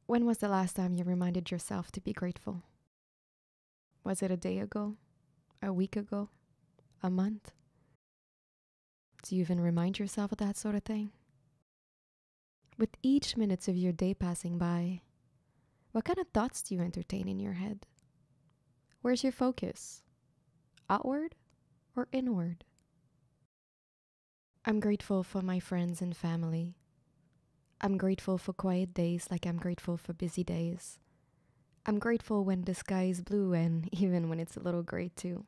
When was the last time you reminded yourself to be grateful? Was it a day ago? A week ago? A month? Do you even remind yourself of that sort of thing? With each minute of your day passing by, what kind of thoughts do you entertain in your head? Where's your focus? Outward or inward? I'm grateful for my friends and family. I'm grateful for quiet days like I'm grateful for busy days. I'm grateful when the sky is blue and even when it's a little gray too.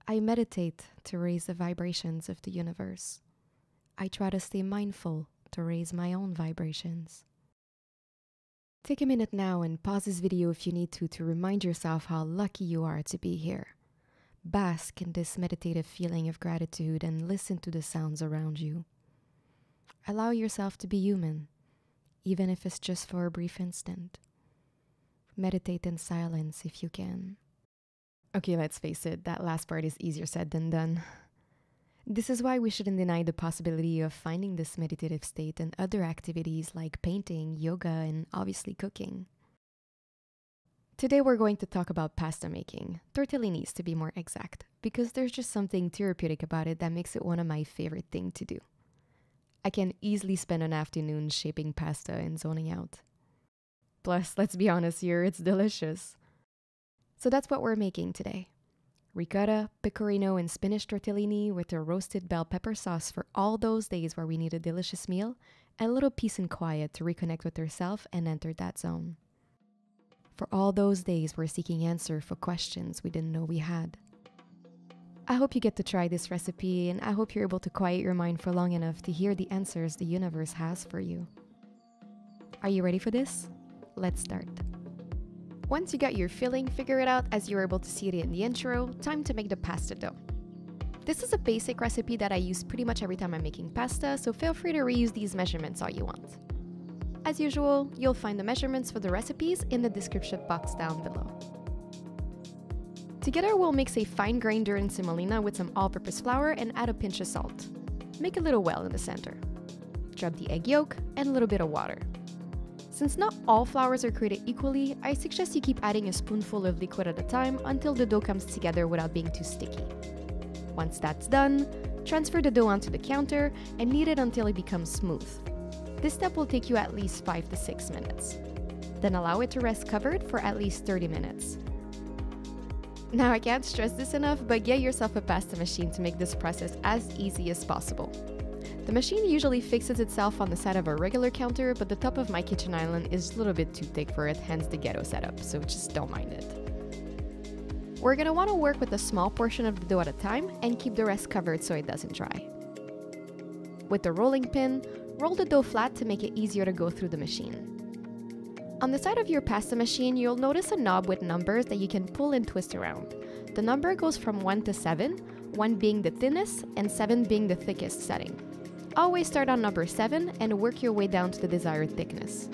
I meditate to raise the vibrations of the universe. I try to stay mindful to raise my own vibrations. Take a minute now and pause this video if you need to remind yourself how lucky you are to be here. Bask in this meditative feeling of gratitude and listen to the sounds around you. Allow yourself to be human, even if it's just for a brief instant. Meditate in silence if you can. Okay, let's face it, that last part is easier said than done. This is why we shouldn't deny the possibility of finding this meditative state in other activities like painting, yoga, and obviously cooking. Today we're going to talk about pasta making, tortellinis to be more exact, because there's just something therapeutic about it that makes it one of my favorite things to do. I can easily spend an afternoon shaping pasta and zoning out. Plus, let's be honest here, it's delicious. So that's what we're making today. Ricotta, pecorino, and spinach tortellini with a roasted bell pepper sauce for all those days where we need a delicious meal and a little peace and quiet to reconnect with ourselves and enter that zone. For all those days we're seeking answer for questions we didn't know we had. I hope you get to try this recipe, and I hope you're able to quiet your mind for long enough to hear the answers the universe has for you. Are you ready for this? Let's start. Once you got your filling figured out as you were able to see it in the intro, time to make the pasta dough. This is a basic recipe that I use pretty much every time I'm making pasta, so feel free to reuse these measurements all you want. As usual, you'll find the measurements for the recipes in the description box down below. Together we'll mix a fine-grained durum semolina with some all-purpose flour and add a pinch of salt. Make a little well in the center. Drop the egg yolk and a little bit of water. Since not all flours are created equally, I suggest you keep adding a spoonful of liquid at a time until the dough comes together without being too sticky. Once that's done, transfer the dough onto the counter and knead it until it becomes smooth. This step will take you at least 5 to 6 minutes. Then allow it to rest covered for at least 30 minutes. Now I can't stress this enough, but get yourself a pasta machine to make this process as easy as possible. The machine usually fixes itself on the side of a regular counter, but the top of my kitchen island is a little bit too thick for it, hence the ghetto setup, so just don't mind it. We're gonna wanna work with a small portion of the dough at a time and keep the rest covered so it doesn't dry. With the rolling pin, roll the dough flat to make it easier to go through the machine. On the side of your pasta machine, you'll notice a knob with numbers that you can pull and twist around. The number goes from 1 to 7, 1 being the thinnest and 7 being the thickest setting. Always start on number 7 and work your way down to the desired thickness.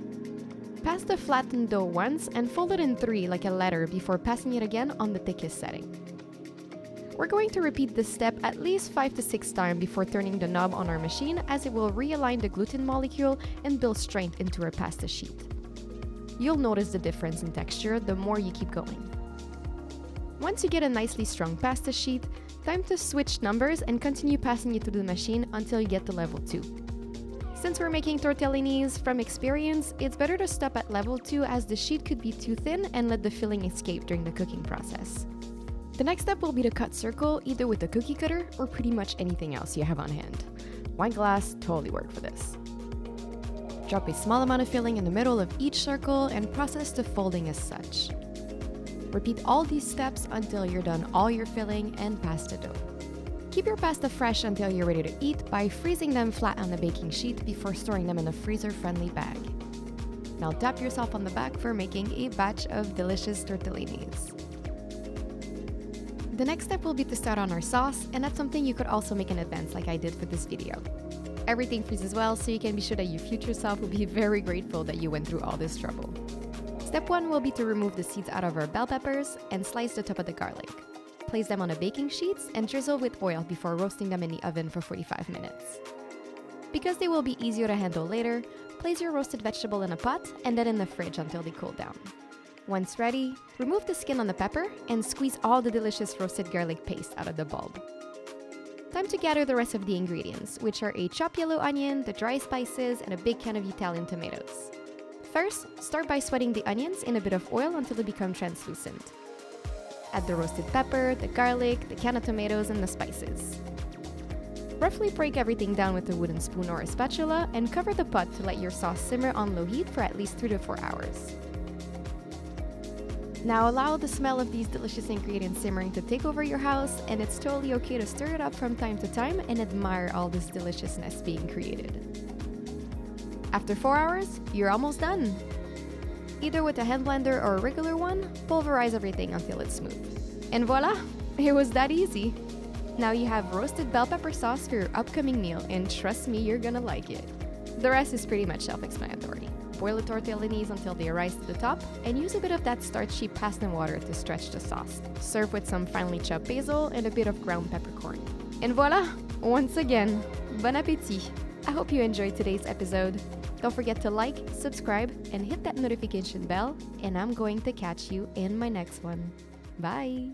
Pass the flattened dough once and fold it in 3 like a letter before passing it again on the thickest setting. We're going to repeat this step at least 5 to 6 times before turning the knob on our machine, as it will realign the gluten molecule and build strength into our pasta sheet. You'll notice the difference in texture the more you keep going. Once you get a nicely strong pasta sheet, time to switch numbers and continue passing it through the machine until you get to level 2. Since we're making tortellinis, from experience, it's better to stop at level 2 as the sheet could be too thin and let the filling escape during the cooking process. The next step will be to cut circle either with a cookie cutter or pretty much anything else you have on hand. Wine glass totally work for this. Drop a small amount of filling in the middle of each circle and process the folding as such. Repeat all these steps until you're done all your filling and pasta dough. Keep your pasta fresh until you're ready to eat by freezing them flat on the baking sheet before storing them in a freezer-friendly bag. Now tap yourself on the back for making a batch of delicious tortellinis. The next step will be to start on our sauce, and that's something you could also make in advance like I did for this video. Everything freezes well, so you can be sure that your future self will be very grateful that you went through all this trouble. Step 1 will be to remove the seeds out of our bell peppers and slice the top of the garlic. Place them on a baking sheet and drizzle with oil before roasting them in the oven for 45 minutes. Because they will be easier to handle later, place your roasted vegetable in a pot and then in the fridge until they cool down. Once ready, remove the skin on the pepper and squeeze all the delicious roasted garlic paste out of the bulb. Time to gather the rest of the ingredients, which are a chopped yellow onion, the dry spices, and a big can of Italian tomatoes. First, start by sweating the onions in a bit of oil until they become translucent. Add the roasted pepper, the garlic, the can of tomatoes, and the spices. Roughly break everything down with a wooden spoon or a spatula and cover the pot to let your sauce simmer on low heat for at least 3 to 4 hours. Now allow the smell of these delicious ingredients simmering to take over your house, and it's totally okay to stir it up from time to time and admire all this deliciousness being created. After 4 hours, you're almost done. Either with a hand blender or a regular one, pulverize everything until it's smooth. And voila! It was that easy! Now you have roasted bell pepper sauce for your upcoming meal, and trust me, you're gonna like it. The rest is pretty much self-explanatory. Boil the tortellinis until they rise to the top, and use a bit of that starchy pasta water to stretch the sauce. Serve with some finely chopped basil and a bit of ground peppercorn. And voila! Once again, bon appétit! I hope you enjoyed today's episode. Don't forget to like, subscribe, and hit that notification bell, and I'm going to catch you in my next one. Bye!